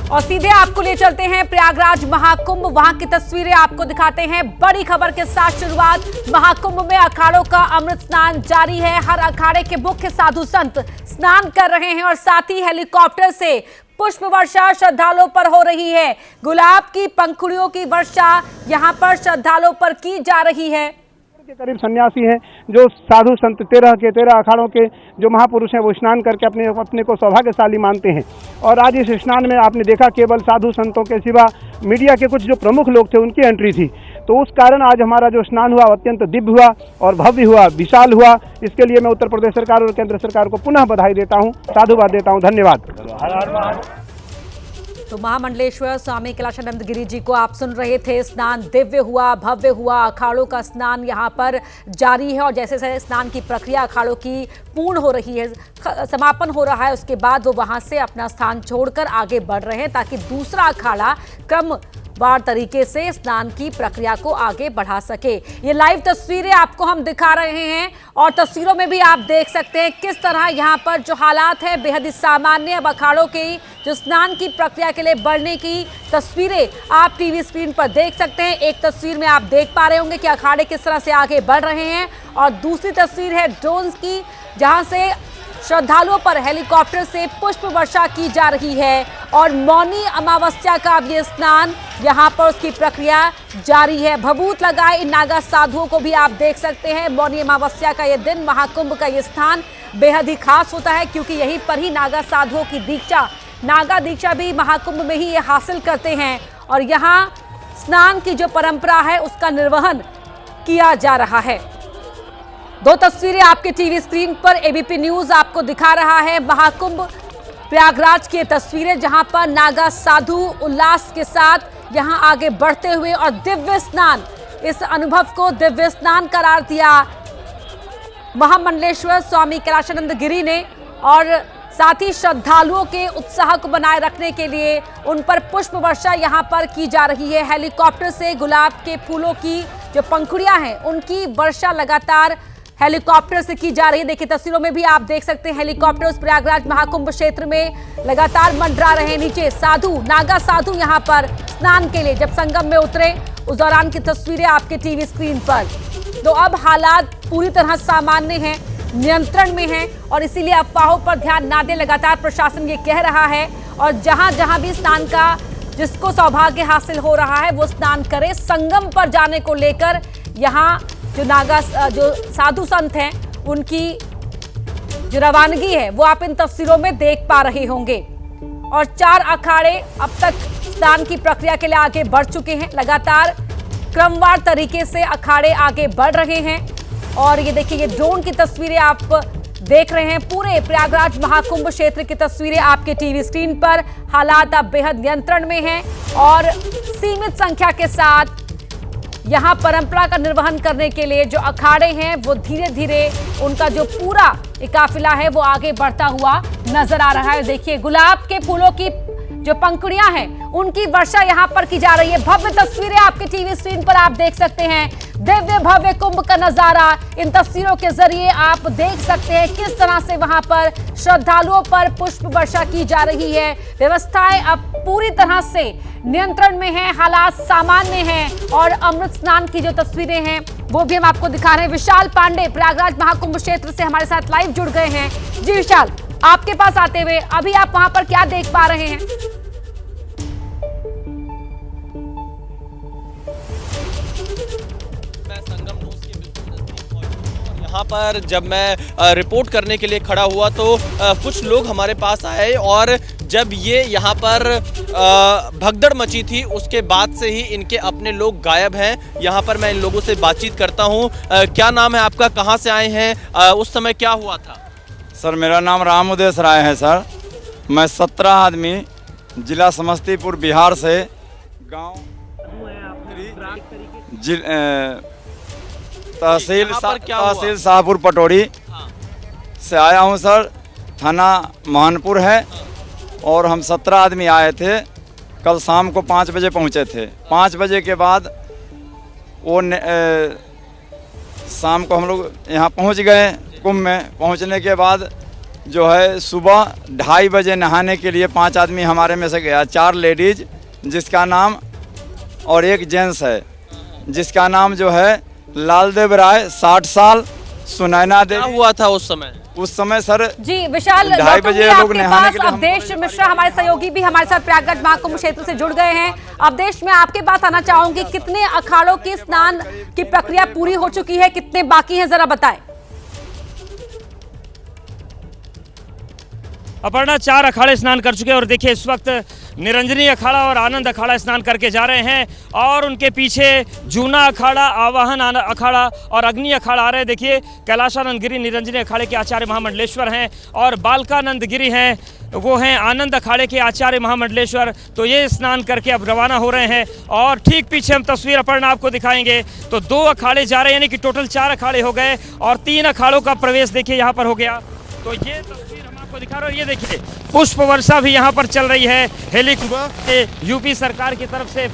और सीधे आपको ले चलते हैं प्रयागराज महाकुंभ, वहां की तस्वीरें आपको दिखाते हैं। बड़ी खबर के साथ शुरुआत। महाकुंभ में अखाड़ों का अमृत स्नान जारी है। हर अखाड़े के मुख्य साधु संत स्नान कर रहे हैं और साथ ही हेलीकॉप्टर से पुष्प वर्षा श्रद्धालुओं पर हो रही है। गुलाब की पंखुड़ियों की वर्षा यहां पर श्रद्धालुओं पर की जा रही है। के करीब सन्यासी हैं जो साधु संत 13 अखाड़ों के जो महापुरुष हैं वो स्नान करके अपने को सौभाग्यशाली मानते हैं। और आज इस स्नान में आपने देखा केवल साधु संतों के सिवा मीडिया के कुछ जो प्रमुख लोग थे उनकी एंट्री थी। तो उस कारण आज हमारा जो स्नान हुआ अत्यंत दिव्य हुआ और भव्य हुआ, विशाल हुआ। इसके लिए मैं उत्तर प्रदेश सरकार और केंद्र सरकार को पुनः बधाई देता हूँ, साधुवाद देता हूँ। धन्यवाद। तो महामंडलेश्वर स्वामी कैलाशानंद गिरी जी को आप सुन रहे थे। स्नान दिव्य हुआ, भव्य हुआ। अखाड़ों का स्नान यहाँ पर जारी है और जैसे जैसे स्नान की प्रक्रिया अखाड़ों की पूर्ण हो रही है, समापन हो रहा है, उसके बाद वो वहां से अपना स्थान छोड़कर आगे बढ़ रहे हैं ताकि दूसरा अखाड़ा क्रमवार तरीके से स्नान की प्रक्रिया को आगे बढ़ा सके। ये लाइव तस्वीरें आपको हम दिखा रहे हैं और तस्वीरों में भी आप देख सकते हैं किस तरह यहाँ पर जो हालात है बेहद ही सामान्य। अब अखाड़ों की जो स्नान की प्रक्रिया के लिए बढ़ने की तस्वीरें आप टीवी स्क्रीन पर देख सकते हैं। एक तस्वीर में आप देख पा रहे होंगे कि अखाड़े किस तरह से आगे बढ़ रहे हैं और दूसरी तस्वीर है ड्रोन की, जहां से श्रद्धालुओं पर हेलीकॉप्टर से पुष्प वर्षा की जा रही है। और मौनी अमावस्या का अब ये स्नान यहाँ पर उसकी प्रक्रिया जारी है। भभूत लगाए इन नागा साधुओं को भी आप देख सकते हैं। मौनी अमावस्या का ये दिन, महाकुंभ का ये स्थान बेहद ही खास होता है क्योंकि यहीं पर ही नागा साधुओं की दीक्षा, नागा दीक्षा भी महाकुंभ में ही ये हासिल करते हैं और यहाँ स्नान की जो परंपरा है उसका निर्वहन किया जा रहा है। दो तस्वीरें आपके टीवी स्क्रीन पर एबीपी न्यूज आपको दिखा रहा है। महाकुंभ प्रयागराज की तस्वीरें जहां पर नागा साधु उल्लास के साथ यहां आगे बढ़ते हुए और दिव्य स्नान, इस अनुभव को दिव्य स्नान करार दिया महामंडलेश्वर स्वामी कैलाशानंद गिरी ने। और साथ ही श्रद्धालुओं के उत्साह को बनाए रखने के लिए उन पर पुष्प वर्षा यहां पर की जा रही है। हेलीकॉप्टर से गुलाब के फूलों की जो पंखुड़ियां हैं उनकी वर्षा लगातार हेलीकॉप्टर से की जा रही है। देखिए तस्वीरों में भी आप देख सकते हैं हेलीकॉप्टर उस प्रयागराज महाकुंभ क्षेत्र में लगातार मंडरा रहे हैं। नीचे साधु, नागा साधु यहां पर स्नान के लिए जब संगम में उतरे उस दौरान की तस्वीरें आपके टीवी स्क्रीन पर। तो अब हालात पूरी तरह सामान्य हैं, नियंत्रण में हैं और इसीलिए अफवाहों पर ध्यान ना दें, लगातार प्रशासन ये कह रहा है। और जहां जहां भी स्नान का जिसको सौभाग्य हासिल हो रहा है वो स्नान करे। संगम पर जाने को लेकर यहाँ जो नागा जो साधु संत हैं उनकी जो रवानगी है वो आप इन तस्वीरों में देख पा रहे होंगे। और 4 अखाड़े अब तक स्नान की प्रक्रिया के लिए आगे बढ़ चुके हैं। लगातार क्रमवार तरीके से अखाड़े आगे बढ़ रहे हैं। और ये देखिए ये ड्रोन की तस्वीरें आप देख रहे हैं। पूरे प्रयागराज महाकुंभ क्षेत्र की तस्वीरें आपके टीवी स्क्रीन पर। हालात अब बेहद नियंत्रण में हैं और सीमित संख्या के साथ यहाँ परंपरा का निर्वहन करने के लिए जो अखाड़े हैं वो धीरे धीरे उनका जो पूरा काफिला है वो आगे बढ़ता हुआ नजर आ रहा है। देखिए गुलाब के फूलों की जो पंखुड़ियां हैं उनकी वर्षा यहाँ पर की जा रही है। भव्य तस्वीरें आपके टीवी स्क्रीन पर आप देख सकते हैं। दिव्य भव्य कुंभ का नजारा इन तस्वीरों के जरिए आप देख सकते हैं किस तरह से वहां पर श्रद्धालुओं पर पुष्प वर्षा की जा रही है। व्यवस्थाएं अब पूरी तरह से नियंत्रण में है, हालात सामान्य हैं और अमृत स्नान की जो तस्वीरें हैं वो भी हम आपको दिखा रहे हैं। विशाल पांडे प्रयागराज महाकुंभ क्षेत्र से हमारे साथ लाइव जुड़ गए हैं। जी विशाल, आपके पास आते हुए अभी आप वहां पर क्या देख पा रहे हैं? यहाँ पर जब मैं रिपोर्ट करने के लिए खड़ा हुआ तो कुछ लोग हमारे पास आए और जब ये यहाँ पर भगदड़ मची थी उसके बाद से ही इनके अपने लोग गायब हैं। यहाँ पर मैं इन लोगों से बातचीत करता हूँ। क्या नाम है आपका, कहाँ से आए हैं, उस समय क्या हुआ था? सर मेरा नाम राम उदेश राय है सर। मैं 17 आदमी जिला समस्तीपुर बिहार से गाँव तहसील शाहपुर पटोरी से आया हूं सर। थाना महानपुर है और हम 17 आदमी आए थे। कल शाम को 5 बजे पहुंचे थे। 5 बजे के बाद वो शाम को हम लोग यहाँ पहुंच गए। कुंभ में पहुंचने के बाद जो है सुबह 2:30 बजे नहाने के लिए 5 आदमी हमारे में से गया, 4 लेडीज जिसका नाम और एक जेंट्स है जिसका नाम जो है लालदेव राय 60 साल, सुनैना क्या देवी। हुआ था उस समय सर जी विशाल, 2:30 बजे लौटूंगी लोग आपके नहाने पास। के लिए अवधेश मिश्रा हमारे सहयोगी भी हमारे साथ प्रयागराज महाकुंभ क्षेत्र से जुड़ गए हैं। अवधेश, मैं आपके पास आना चाहूंगी, कितने अखाड़ों के स्नान की प्रक्रिया पूरी हो चुकी है, कितने बाकी हैं, जरा बताएं। अपर्णा, 4 अखाड़े स्नान कर चुके हैं और देखिए इस वक्त निरंजनी अखाड़ा और आनंद अखाड़ा स्नान करके जा रहे हैं और उनके पीछे जूना अखाड़ा, आवाहन अखाड़ा और अग्नि अखाड़ा आ रहे हैं। देखिए कैलाशानंद गिरी निरंजनी अखाड़े के आचार्य महामंडलेश्वर हैं और बालकानंद गिरी हैं, वो हैं आनंद अखाड़े के आचार्य महामंडलेश्वर। तो ये स्नान करके अब रवाना हो रहे हैं और ठीक पीछे हम तस्वीर अपर्णा आपको दिखाएंगे। तो 2 अखाड़े जा रहे हैं, यानी कि टोटल 4 अखाड़े हो गए और 3 अखाड़ों का प्रवेश देखिए यहाँ पर हो गया। तो ये तस्वीर हम आपको दिखा रहे हैं। ये देखिए पुष्प वर्षा भी यहाँ पर चल रही है। हेलीकॉप्टर यूपी सरकार की तरफ से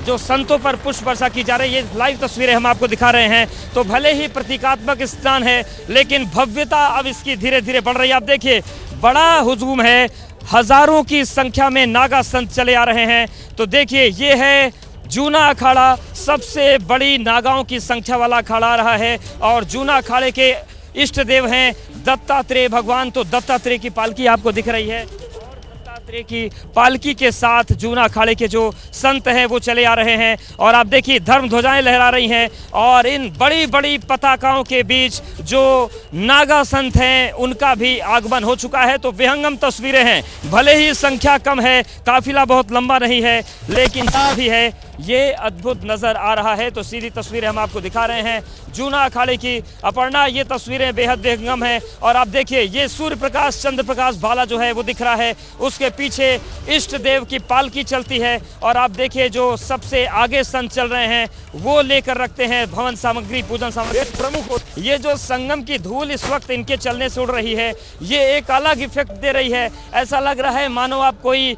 जो संतों पर पुष्प वर्षा की जा रही है, ये लाइव तस्वीरें हम आपको दिखा रहे हैं। तो भले ही प्रतीकात्मक स्नान है लेकिन भव्यता अब इसकी धीरे धीरे बढ़ रही है। आप देखिए बड़ा हुजूम है, हजारों की संख्या में नागा संत चले आ रहे हैं। तो देखिए ये है जूना अखाड़ा, सबसे बड़ी नागाओं की संख्या वाला अखाड़ा आ रहा है और जूना अखाड़े के इष्ट देव हैं दत्तात्रेय भगवान। तो दत्तात्रेय की पालकी आपको दिख रही है और दत्तात्रेय की पालकी के साथ जूना अखाड़े के जो संत हैं वो चले आ रहे हैं और आप देखिए धर्म ध्वजाएं लहरा रही हैं और इन बड़ी बड़ी पताकाओं के बीच जो नागा संत हैं उनका भी आगमन हो चुका है। तो विहंगम तस्वीरें हैं, भले ही संख्या कम है, काफिला बहुत लंबा नहीं है, लेकिन भी है ये अद्भुत नज़र आ रहा है। तो सीधी तस्वीरें हम आपको दिखा रहे हैं जूना अखाड़े की। अपर्णा, ये तस्वीरें बेहद बेहंगम हैं और आप देखिए ये सूर्य प्रकाश चंद्र प्रकाश भाला जो है वो दिख रहा है, उसके पीछे इष्ट देव की पालकी चलती है और आप देखिए जो सबसे आगे संत चल रहे हैं वो लेकर रखते हैं भवन सामग्री, पूजन सामग्री। प्रमुख ये जो संगम की धूल इस वक्त इनके चलने से उड़ रही है, ये एक अलग इफेक्ट दे रही है। ऐसा लग रहा है मानो आप कोई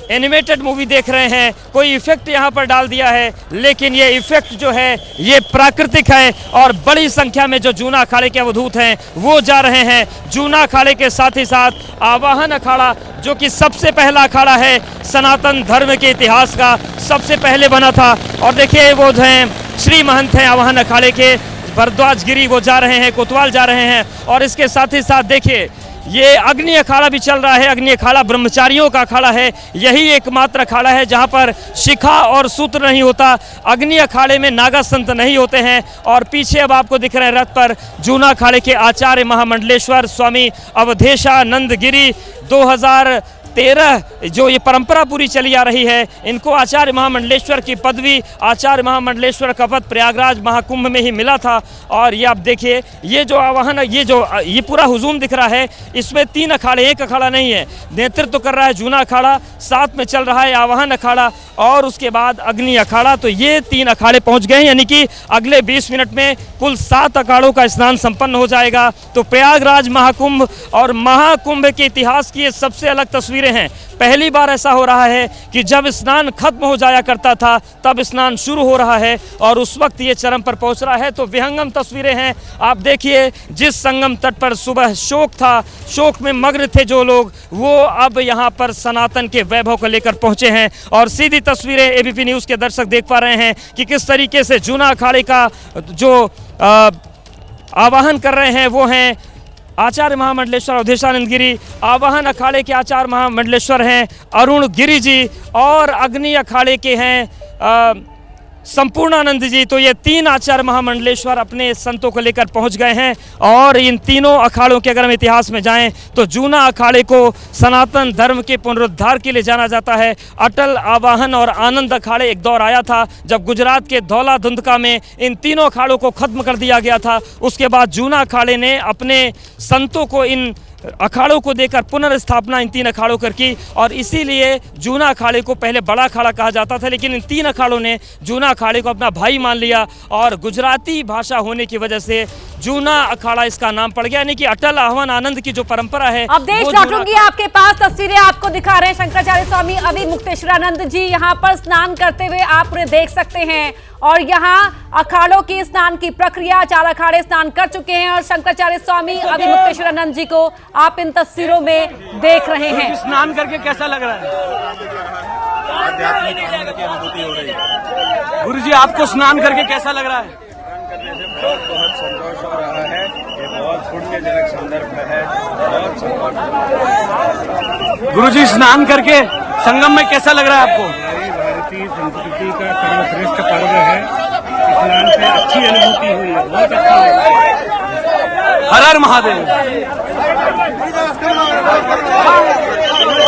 एनिमेटेड मूवी देख रहे हैं, कोई इफेक्ट यहाँ पर डाल दिया है, लेकिन ये इफेक्ट जो है ये प्राकृतिक है और बड़ी संख्या में जो जूना अखाड़े के अवधूत हैं वो जा रहे हैं। जूना अखाड़े के साथ ही साथ आवाहन अखाड़ा जो कि सबसे पहला अखाड़ा है सनातन धर्म के इतिहास का, सबसे पहले बना था। और देखिए वो जो हैं श्री महंत हैं आवाहन अखाड़े के भरद्वाज गिरी, वो जा रहे हैं, कोतवाल जा रहे हैं और इसके साथ ही साथ देखिए ये अग्नि अखाड़ा भी चल रहा है। अग्नि अखाड़ा ब्रह्मचारियों का अखाड़ा है, यही एकमात्र अखाड़ा है जहां पर शिखा और सूत्र नहीं होता। अग्नि अखाड़े में नागा संत नहीं होते हैं और पीछे अब आपको दिख रहे हैं रथ पर जूना अखाड़े के आचार्य महामंडलेश्वर स्वामी अवधेशानंद गिरी। 2013 जो ये परंपरा पूरी चली आ रही है, इनको आचार्य महामंडलेश्वर की पदवी, आचार्य महामंडलेश्वर का पद प्रयागराज महाकुंभ में ही मिला था। और ये आप देखिए ये जो आवाहन, ये पूरा हुजूम दिख रहा है, इसमें 3 अखाड़े, एक अखाड़ा नहीं है। नेतृत्व तो कर रहा है जूना अखाड़ा, साथ में चल रहा है आवाहन अखाड़ा और उसके बाद अग्नि अखाड़ा। तो ये 3 अखाड़े पहुंच गए हैं, यानी कि अगले 20 मिनट में कुल 7 अखाड़ों का स्नान संपन्न हो जाएगा। तो प्रयागराज महाकुंभ और महाकुंभ के इतिहास की ये सबसे अलग तस्वीरें हैं। पहली बार ऐसा हो रहा है कि जब स्नान खत्म हो जाया करता था तब स्नान शुरू हो रहा है और उस वक्त ये चरम पर पहुंच रहा है। तो विहंगम तस्वीरें हैं। आप देखिए जिस संगम तट पर सुबह शोक था, शोक में मग्न थे जो लोग, वो अब यहाँ पर सनातन के वैभव को लेकर पहुंचे हैं। और सीधी तस्वीरें एबीपी न्यूज़ के दर्शक देख पा रहे हैं कि किस तरीके से जूना अखाड़े का जो आवाहन कर रहे हैं वो हैं आचार्य महामंडलेश्वर अवधेशानंद गिरी। आवाहन अखाड़े के आचार्य महामंडलेश्वर हैं अरुण गिरी जी और अग्नि अखाड़े के हैं संपूर्णानंद जी। तो ये 3 आचार्य महामंडलेश्वर अपने संतों को लेकर पहुंच गए हैं। और इन तीनों अखाड़ों के अगर हम इतिहास में जाएं तो जूना अखाड़े को सनातन धर्म के पुनरुद्धार के लिए जाना जाता है। अटल, आवाहन और आनंद अखाड़े एक दौर आया था जब गुजरात के धौला धुंधका में इन तीनों अखाड़ों को खत्म कर दिया गया था। उसके बाद जूना अखाड़े ने अपने संतों को इन अखाड़ों को देकर पुनर्स्थापना इन 3 अखाड़ों कर की। और इसीलिए जूना अखाड़े को पहले बड़ा अखाड़ा कहा जाता था, लेकिन इन 3 अखाड़ों ने जूना अखाड़े को अपना भाई मान लिया और गुजराती भाषा होने की वजह से जूना अखाड़ा इसका नाम पड़ गया। यानी कि अटल आह्वान आनंद की जो परंपरा है। अब देश लौटूंगी आपके पास, तस्वीरें आपको दिखा रहे हैं शंकराचार्य स्वामी अविमुक्तेश्वरानंद जी यहाँ पर स्नान करते हुए आप उन्हें देख सकते हैं। और यहाँ अखाड़ों की स्नान की प्रक्रिया, 4 अखाड़े स्नान कर चुके हैं और शंकराचार्य स्वामी अविमुक्तेश्वरानंद जी को आप इन तस्वीरों में देख रहे हैं। स्नान करके कैसा लग रहा है? आध्यात्मिक आनंद की अनुभूति हो रही है। गुरु जी, आपको स्नान करके कैसा लग रहा है? बहुत संतोष हो रहा है। ये बहुत पुण्यजनक संदर्भ है। बहुत संतोष। गुरु जी, स्नान करके संगम में कैसा लग रहा है आपको? हमारी भारतीय संस्कृति का सर्वश्रेष्ठ पर्व है। स्नान से अच्छी अनुभूति हुई है, बहुत अच्छी है। हर हर महादेव।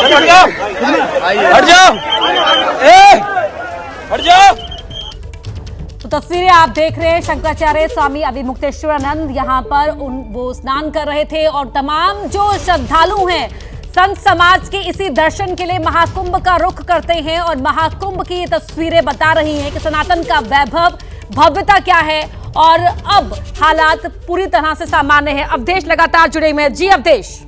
हट जाओ, हट जाओ, हट जाओ। तो तस्वीरें आप देख रहे हैं, शंकराचार्य स्वामी अविमुक्तेश्वरानंद यहाँ पर वो स्नान कर रहे थे और तमाम जो श्रद्धालु हैं संत समाज के इसी दर्शन के लिए महाकुंभ का रुख करते हैं। और महाकुंभ की ये तस्वीरें बता रही हैं कि सनातन का वैभव, भव्यता क्या है। और अब हालात पूरी तरह से सामान्य है। अवधेश लगातार जुड़े हुए हैं। जी अवधेश।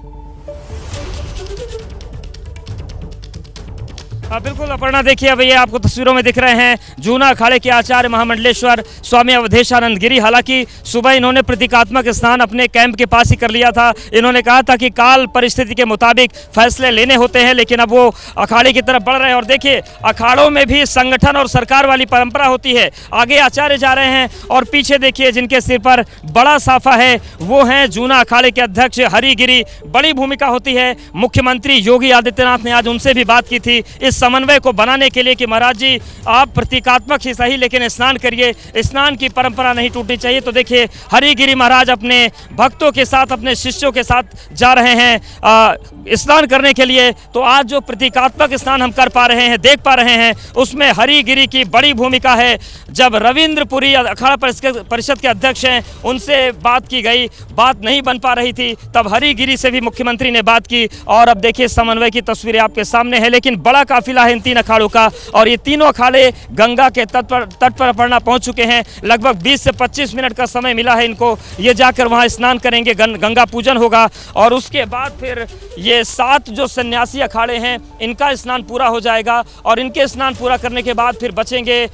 बिल्कुल अपर्णा, देखिए अब ये आपको तस्वीरों में दिख रहे हैं जूना अखाड़े के आचार्य महामंडलेश्वर स्वामी अवधेशानंद गिरी। हालांकि सुबह इन्होंने प्रतीकात्मक स्नान अपने कैंप के पास ही कर लिया था। इन्होंने कहा था कि काल परिस्थिति के मुताबिक फैसले लेने होते हैं, लेकिन अब वो अखाड़े की तरफ बढ़ रहे हैं। और देखिए अखाड़ों में भी संगठन और सरकार वाली परंपरा होती है। आगे आचार्य जा रहे हैं और पीछे देखिए जिनके सिर पर बड़ा साफा है वो हैं जूना अखाड़े के अध्यक्ष हरिगिरी। बड़ी भूमिका होती है। मुख्यमंत्री योगी आदित्यनाथ ने आज उनसे भी बात की थी इस समन्वय को बनाने के लिए कि महाराज जी आप प्रतीकात्मक ही सही लेकिन स्नान करिए, स्नान की परंपरा नहीं टूटनी चाहिए। तो देखिए हरिगिरी महाराज अपने भक्तों के साथ, अपने शिष्यों के साथ जा रहे हैं स्नान करने के लिए। तो आज जो प्रतीकात्मक स्नान हम कर पा रहे हैं, देख पा रहे हैं, उसमें हरिगिरी की बड़ी भूमिका है। जब रविंद्रपुरी अखाड़ा परिषद के अध्यक्ष हैं उनसे बात की गई, बात नहीं बन पा रही थी, तब हरिगिरी से भी मुख्यमंत्री ने बात की। और अब देखिए समन्वय की तस्वीरें आपके सामने है। लेकिन बड़ा काफिला है इन 3 अखाड़ों का और ये तीनों अखाड़े गंगा के तट पर अपर्णा पहुंच चुके हैं। लगभग 20 से 25 मिनट का समय मिला है इनको। ये जाकर वहां स्नान करेंगे, गंगा पूजन होगा और उसके बाद फिर ये 7 जो सन्यासी अखाड़े हैं इनका स्नान पूरा हो जाएगा। और इनके स्नान पूरा करने के बाद फिर बचेंगे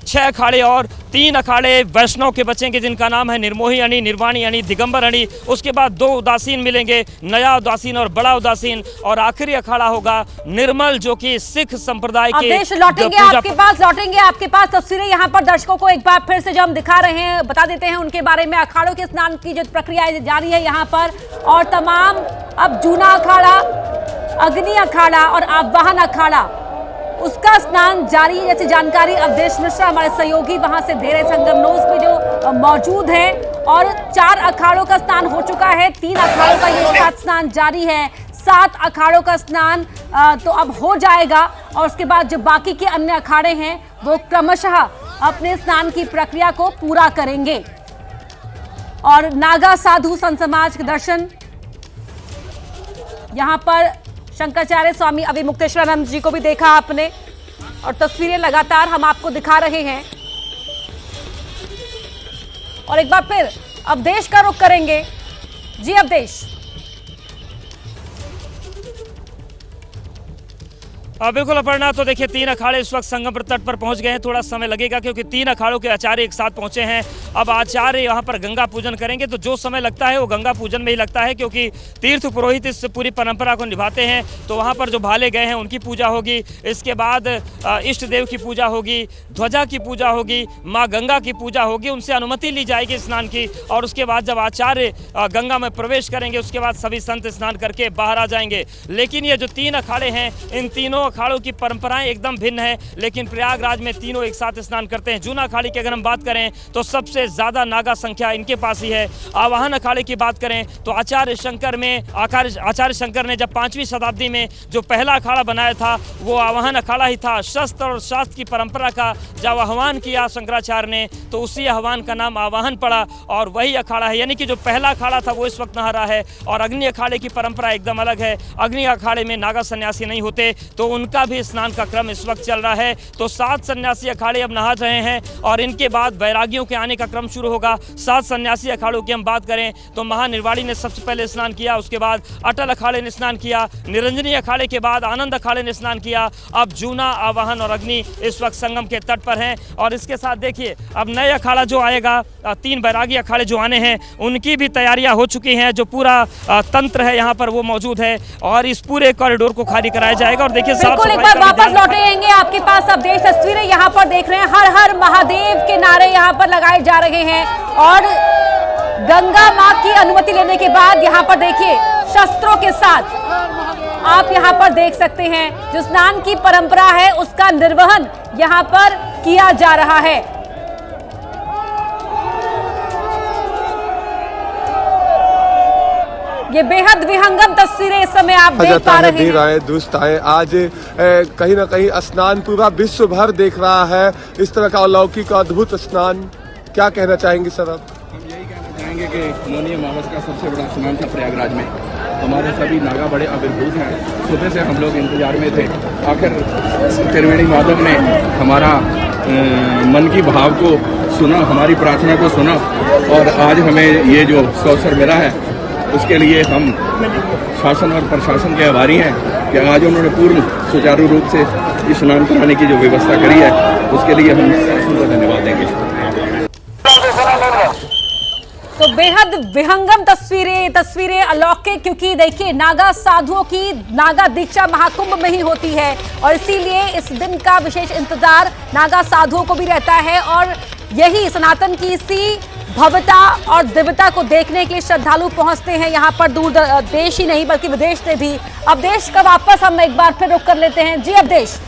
6 अखाड़े और 3 अखाड़े वैष्णव के बचेंगे जिनका नाम है निर्मोही अणी, निर्वाणी अणी, दिगंबर अणी। उसके बाद 2 उदासीन मिलेंगे, नया उदासीन और बड़ा उदासीन। और आखिरी अखाड़ा होगा निर्मल जो कि सिख संप्रदाय के। लौटेंगे आपके पास तस्वीरें यहाँ पर दर्शकों को एक बार फिर से जो हम दिखा रहे हैं बता देते हैं उनके बारे में। अखाड़ों के स्नान की जो प्रक्रिया जारी है यहाँ पर और तमाम अब जूना अखाड़ा, अग्नि अखाड़ा और आवाहन अखाड़ा उसका स्नान जारी है। जैसी जानकारी अवधेश मिश्रा हमारे सहयोगी वहां से दे रहे संगम नोज पे जो मौजूद है। और 4 अखाड़ों का स्नान हो चुका है, 3 अखाड़ों का ये साथ स्नान जारी है, 7 अखाड़ों का स्नान तो अब हो जाएगा। और उसके बाद जो बाकी के अन्य अखाड़े हैं वो क्रमशः अपने स्नान की प्रक्रिया को पूरा करेंगे। और नागा साधु संत समाज के दर्शन यहाँ पर शंकराचार्य स्वामी अविमुक्तेश्वरानंद जी को भी देखा आपने और तस्वीरें लगातार हम आपको दिखा रहे हैं। और एक बार फिर अवधेश का रुख करेंगे। जी अवधेश। बिल्कुल अपर्णा, तो देखिए 3 अखाड़े इस वक्त संगम तट पर पहुंच गए हैं। थोड़ा समय लगेगा क्योंकि 3 अखाड़ों के आचार्य एक साथ पहुंचे हैं। अब आचार्य यहां पर गंगा पूजन करेंगे तो जो समय लगता है वो गंगा पूजन में ही लगता है क्योंकि तीर्थ पुरोहित इस पूरी परंपरा को निभाते हैं। तो वहां पर जो भाले गए हैं उनकी पूजा होगी, इसके बाद इष्ट देव की पूजा होगी, ध्वजा की पूजा होगी, माँ गंगा की पूजा होगी, उनसे अनुमति ली जाएगी स्नान की। और उसके बाद जब आचार्य गंगा में प्रवेश करेंगे उसके बाद सभी संत स्नान करके बाहर आ जाएंगे। लेकिन ये जो 3 अखाड़े हैं इन तीनों अखाड़ों की परंपराएं एकदम भिन्न है, लेकिन प्रयागराज में तीनों एक साथ स्नान करते हैं। जूना अखाड़े की अगर हम बात करें तो सबसे ज़्यादा नागा संख्या इनके पास ही है। आवाहन अखाड़े की बात करें तो आचार्य शंकर ने जब 5वीं शताब्दी में जो पहला अखाड़ा बनाया था वो आवाहन अखाड़ा ही था। शस्त्र और शास्त्र की परंपरा का जब आह्वान किया शंकराचार्य ने तो उसी आह्वान का नाम आवाहन पड़ा और वही अखाड़ा है, यानी कि जो पहला अखाड़ा था वो इस वक्त नहा रहा है। और अग्नि अखाड़े की परंपरा एकदम अलग है। अग्नि अखाड़े में नागा सन्यासी नहीं होते, तो उनका भी स्नान का क्रम इस वक्त चल रहा है। तो 7 सन्यासी अखाड़े अब नहा रहे हैं और इनके बाद बैरागियों के आने का क्रम शुरू होगा। 7 सन्यासी अखाड़ों की हम बात करें तो महानिर्वाणी ने सबसे पहले स्नान किया, उसके बाद अटल अखाड़े ने स्नान किया, निरंजनी अखाड़े के बाद आनंद अखाड़े ने स्नान किया। अब जूना, आवाहन और अग्नि इस वक्त संगम के तट पर हैं। और इसके साथ देखिए अब नए अखाड़ा जो आएगा, 3 बैरागी अखाड़े जो आने हैं उनकी भी तैयारियां हो चुकी हैं। जो पूरा तंत्र है यहाँ पर वो मौजूद है और इस पूरे कॉरिडोर को खाली कराया जाएगा। और देखिए बिल्कुल, एक बार वापस लौटे आएंगे आपके पास। अब देश तस्वीरें यहाँ पर देख रहे हैं, हर हर महादेव के नारे यहाँ पर लगाए जा रहे हैं और गंगा मां की अनुमति लेने के बाद यहाँ पर देखिए शस्त्रों के साथ आप यहाँ पर देख सकते हैं जो स्नान की परंपरा है उसका निर्वहन यहाँ पर किया जा रहा है। ये बेहद विहंगम तस्वीरें इस समय आप देख पा रहे हैं। देर आए दुष्ट आए, आज कहीं ना कहीं स्नान पूरा विश्व भर देख रहा है। इस तरह का अलौकिक अद्भुत स्नान, क्या कहना चाहेंगे सर आप? हम यही कहना चाहेंगे कि मौनी अमावस का सबसे बड़ा स्नान था प्रयागराज में। हमारे सभी नागा बड़े आविर्भूत हैं। सुबह से हम लोग इंतजार में थे। आखिर त्रिवेणी माधव ने हमारा मन की भाव को सुना, हमारी प्रार्थना को सुना और आज हमें ये जो अवसर मिला है उसके लिए हम शासन और प्रशासन के आभारी हैं कि आज उन्होंने पूर्ण सुचारू रूप से स्नान कराने की जो व्यवस्था करी है उसके लिए हम शासन को धन्यवाद देंगे। तो बेहद विहंगम तस्वीरें अलौकिक, क्योंकि देखिए नागा साधुओं की नागा दीक्षा महाकुंभ में ही होती है और इसीलिए इस दिन का विशेष इंतजार नागा साधुओं को भी रहता है। और यही सनातन की इसी भव्यता और दिव्यता को देखने के लिए श्रद्धालु पहुंचते हैं यहाँ पर, दूर देश ही नहीं बल्कि विदेश से भी। अब देश का वापस हम एक बार फिर रुक कर लेते हैं। जी अब देश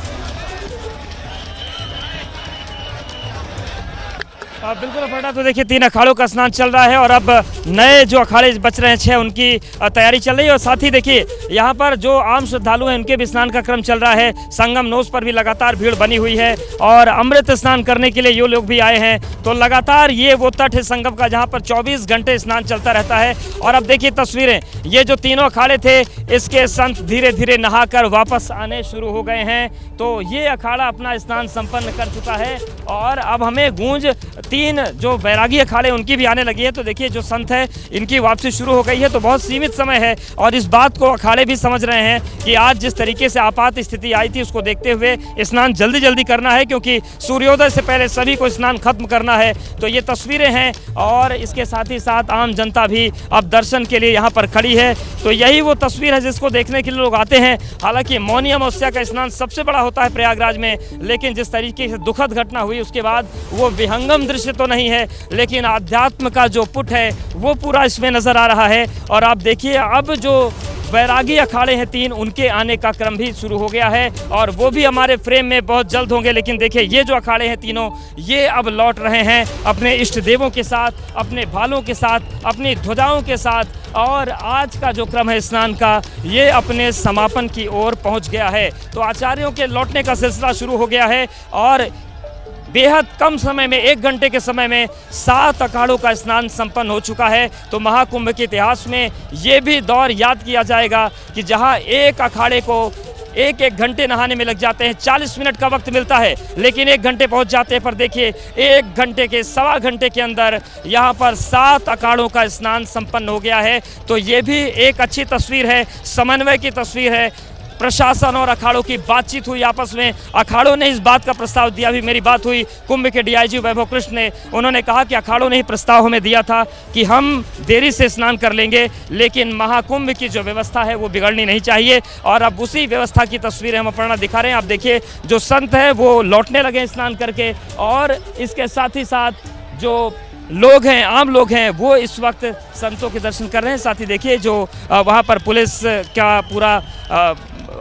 बिल्कुल अपर्णा, तो देखिए 3 अखाड़ों का स्नान चल रहा है और अब नए जो अखाड़े बच रहे हैं 6 उनकी तैयारी चल रही है। और साथ ही देखिए यहाँ पर जो आम श्रद्धालु हैं उनके भी स्नान का क्रम चल रहा है। संगम नोस पर भी लगातार भीड़ बनी हुई है और अमृत स्नान करने के लिए ये लोग भी आए हैं। तो लगातार ये वो तट है संगम का जहाँ पर 24 घंटे स्नान चलता रहता है। और अब देखिए तस्वीरें, ये जो तीनों अखाड़े थे इसके संत धीरे धीरे नहाकर वापस आने शुरू हो गए हैं। तो ये अखाड़ा अपना स्नान संपन्न कर चुका है और अब हमें गूंज 3 जो बैरागी अखाड़े उनकी भी आने लगी है। तो देखिए जो संत है इनकी वापसी शुरू हो गई है। तो बहुत सीमित समय है और इस बात को अखाड़े भी समझ रहे हैं कि आज जिस तरीके से आपात स्थिति आई थी उसको देखते हुए स्नान जल्दी जल्दी करना है, क्योंकि सूर्योदय से पहले सभी को स्नान खत्म करना है। तो ये तस्वीरें हैं और इसके साथ ही साथ आम जनता भी अब दर्शन के लिए यहाँ पर खड़ी है। तो यही वो तस्वीर है जिसको देखने के लिए लोग आते हैं। हालांकि मौनी अमावस्या का स्नान सबसे बड़ा होता है प्रयागराज में, लेकिन जिस तरीके से दुखद घटना हुई उसके बाद वो विहंगम दृश्य तो नहीं है, लेकिन आध्यात्म का जो पुट है वो पूरा इसमें नजर आ रहा है। और आप देखिए अब जो बैरागी अखाड़े हैं 3 उनके आने का क्रम भी शुरू हो गया है और वो भी हमारे फ्रेम में बहुत जल्द होंगे। लेकिन देखिए ये जो अखाड़े हैं तीनों ये अब लौट रहे हैं अपने इष्ट देवों के साथ, अपने भालों के साथ, अपनी ध्वजाओं के साथ। और आज का जो क्रम है स्नान का ये अपने समापन की ओर पहुंच गया है। तो आचार्यों के लौटने का सिलसिला शुरू हो गया है और बेहद कम समय में 1 घंटे के समय में 7 अखाड़ों का स्नान संपन्न हो चुका है। तो महाकुंभ के इतिहास में ये भी दौर याद किया जाएगा कि जहां एक अखाड़े को 1-1 घंटे नहाने में लग जाते हैं, 40 मिनट का वक्त मिलता है, लेकिन 1 घंटे पहुंच जाते हैं। पर देखिए 1 घंटे के सवा घंटे के अंदर यहाँ पर 7 अखाड़ों का स्नान संपन्न हो गया है। तो ये भी एक अच्छी तस्वीर है, समन्वय की तस्वीर है। प्रशासन और अखाड़ों की बातचीत हुई आपस में। अखाड़ों ने इस बात का प्रस्ताव दिया, अभी मेरी बात हुई कुंभ के डीआईजी वैभव कृष्ण ने, उन्होंने कहा कि अखाड़ों ने ही प्रस्ताव हमें दिया था कि हम देरी से स्नान कर लेंगे, लेकिन महाकुंभ की जो व्यवस्था है वो बिगड़नी नहीं चाहिए। और अब उसी व्यवस्था की तस्वीरें हम अपना दिखा रहे हैं। आप देखिए जो संत है वो लौटने लगे स्नान करके और इसके साथ ही साथ जो लोग हैं, आम लोग हैं, वो इस वक्त संतों के दर्शन कर रहे हैं। साथ ही देखिए जो वहाँ पर पुलिस का पूरा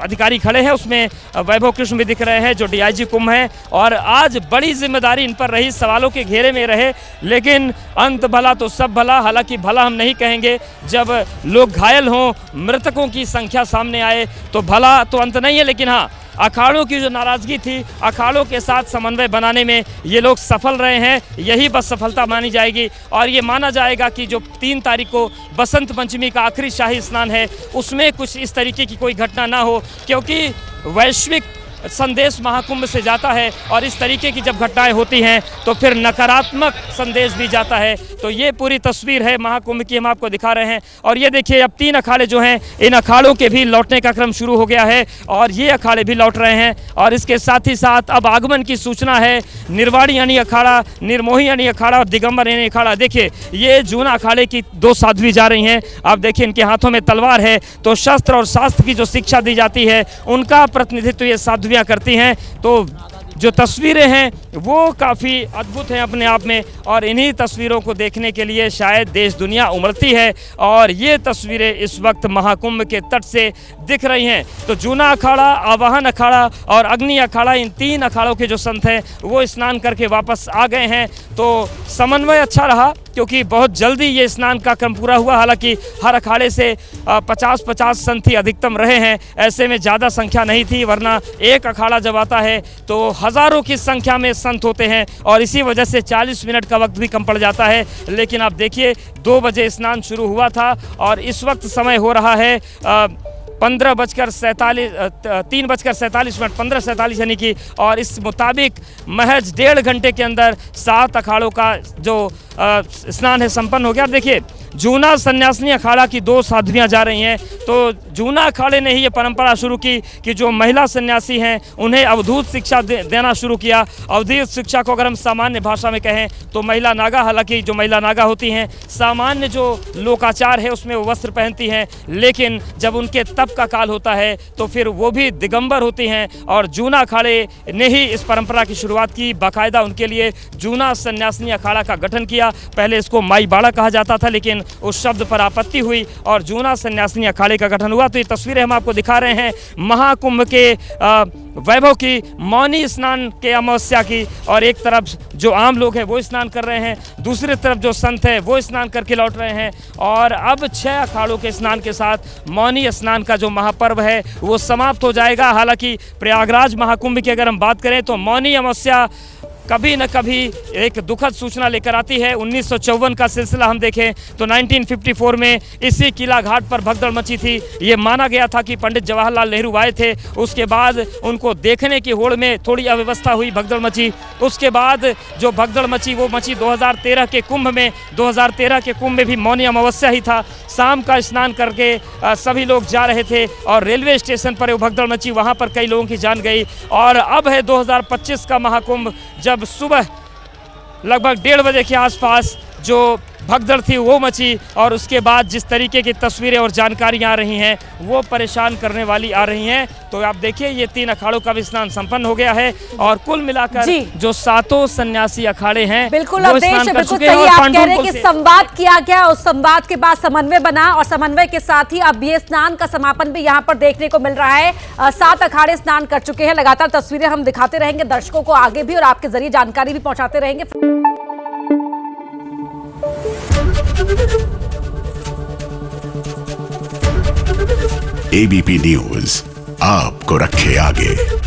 अधिकारी खड़े हैं उसमें वैभव कृष्ण भी दिख रहे हैं जो DIG कुंभ हैं, और आज बड़ी जिम्मेदारी इन पर रही, सवालों के घेरे में रहे, लेकिन अंत भला तो सब भला। हालांकि भला हम नहीं कहेंगे, जब लोग घायल हों, मृतकों की संख्या सामने आए तो भला तो अंत नहीं है, लेकिन हाँ, अखाड़ों की जो नाराजगी थी, अखाड़ों के साथ समन्वय बनाने में ये लोग सफल रहे हैं, यही बस सफलता मानी जाएगी। और ये माना जाएगा कि जो 3 तारीख को बसंत पंचमी का आखिरी शाही स्नान है, उसमें कुछ इस तरीके की कोई घटना ना हो, क्योंकि वैश्विक संदेश महाकुंभ से जाता है, और इस तरीके की जब घटनाएं होती हैं तो फिर नकारात्मक संदेश भी जाता है। तो ये पूरी तस्वीर है महाकुंभ की, हम आपको दिखा रहे हैं। और ये देखिए, अब 3 अखाड़े जो हैं, इन अखाड़ों के भी लौटने का क्रम शुरू हो गया है, और ये अखाड़े भी लौट रहे हैं। और इसके साथ ही साथ अब आगमन की सूचना है, निर्वाणी यानी अखाड़ा, निर्मोही यानी अखाड़ा और दिगंबर यानी अखाड़ा। देखिए, ये जूना अखाड़े की 2 साध्वी जा रही हैं। आप देखिए, इनके हाथों में तलवार है, तो शस्त्र और शास्त्र की जो शिक्षा दी जाती है, उनका प्रतिनिधित्व ये साध्वी करती हैं। तो जो तस्वीरें हैं वो काफ़ी अद्भुत हैं अपने आप में, और इन्हीं तस्वीरों को देखने के लिए शायद देश दुनिया उमड़ती है। और ये तस्वीरें इस वक्त महाकुंभ के तट से दिख रही हैं। तो जूना अखाड़ा, आवाहन अखाड़ा और अग्नि अखाड़ा, इन 3 अखाड़ों के जो संत हैं वो स्नान करके वापस आ गए हैं। तो समन्वय अच्छा रहा, क्योंकि बहुत जल्दी ये स्नान का क्रम पूरा हुआ। हालांकि हर अखाड़े से 50-50 संत ही अधिकतम रहे हैं, ऐसे में ज़्यादा संख्या नहीं थी, वरना एक अखाड़ा जब आता है तो हज़ारों की संख्या में संत होते हैं, और इसी वजह से 40 मिनट का वक्त भी कम पड़ जाता है। लेकिन आप देखिए, 2 बजे स्नान शुरू हुआ था, और इस वक्त समय हो रहा है 3:47 15:47 यानी कि, और इस मुताबिक महज 1.5 घंटे के अंदर 7 अखाड़ों का जो स्नान है संपन्न हो गया। देखिए, जूना सन्यासिनी अखाड़ा की 2 साध्वियाँ जा रही हैं। तो जूना अखाड़े ने ही ये परंपरा शुरू की कि जो महिला सन्यासी हैं उन्हें अवधूत शिक्षा देना शुरू किया। अवधूत शिक्षा को अगर हम सामान्य भाषा में कहें तो महिला नागा, हालांकि जो महिला नागा होती हैं, सामान्य जो लोकाचार है उसमें वो वस्त्र पहनती हैं, लेकिन जब उनके तप का काल होता है तो फिर वो भी दिगंबर होती हैं। और जूना अखाड़े ने ही इस परंपरा की शुरुआत की, बाकायदा उनके लिए जूना सन्यासिनी अखाड़ा का गठन किया। पहले इसको माई बाड़ा कहा जाता था, लेकिन उस शब्द पर आपत्ति हुई और जूना सन्यासिनी अखाड़े का गठन हुआ। तो ये तस्वीरें हम आपको दिखा रहे हैं महाकुंभ के वैभव की, मौनी स्नान के अमावस्या की। और एक तरफ जो आम लोग हैं वो स्नान कर रहे हैं, दूसरी तरफ जो संत हैं वो स्नान करके लौट रहे हैं। और अब 6 अखाड़ों के स्नान के साथ मौनी स्नान का जो महापर्व है वो समाप्त हो जाएगा। हालांकि प्रयागराज महाकुंभ की अगर हम बात करें तो मौनी अमावस्या कभी न कभी एक दुखद सूचना लेकर आती है। 1954 का सिलसिला हम देखें तो 1954 में इसी किला घाट पर भगदड़ मची थी। ये माना गया था कि पंडित जवाहरलाल नेहरू आए थे, उसके बाद उनको देखने की होड़ में थोड़ी अव्यवस्था हुई, भगदड़ मची। उसके बाद जो भगदड़ मची वो मची 2013 के कुंभ में। 2013 के कुंभ में भी मौनी अमावस्या ही था। शाम का स्नान करके सभी लोग जा रहे थे और रेलवे स्टेशन पर वो भगदड़ मची, वहाँ पर कई लोगों की जान गई। और अब है 2025 का महाकुंभ, जब सुबह लगभग 1:30 बजे के आसपास जो भगदड़ थी वो मची। और उसके बाद जिस तरीके की तस्वीरें और जानकारियां आ रही हैं वो परेशान करने वाली आ रही हैं। तो आप देखिए, ये 3 अखाड़ों का भी स्नान संपन्न हो गया है, और कुल मिलाकर जो 7 सन्यासी अखाड़े हैं बिल्कुल बिल्कुल सही आप कह रहे हैं कि संवाद किया गया, उस संवाद के बाद समन्वय बना, और समन्वय के साथ ही अब ये स्नान का समापन भी यहाँ पर देखने को मिल रहा है। 7 अखाड़े स्नान कर चुके हैं। लगातार तस्वीरें हम दिखाते रहेंगे दर्शकों को आगे भी, और आपके जरिए जानकारी भी पहुंचाते रहेंगे। ABP न्यूज आपको रखे आगे।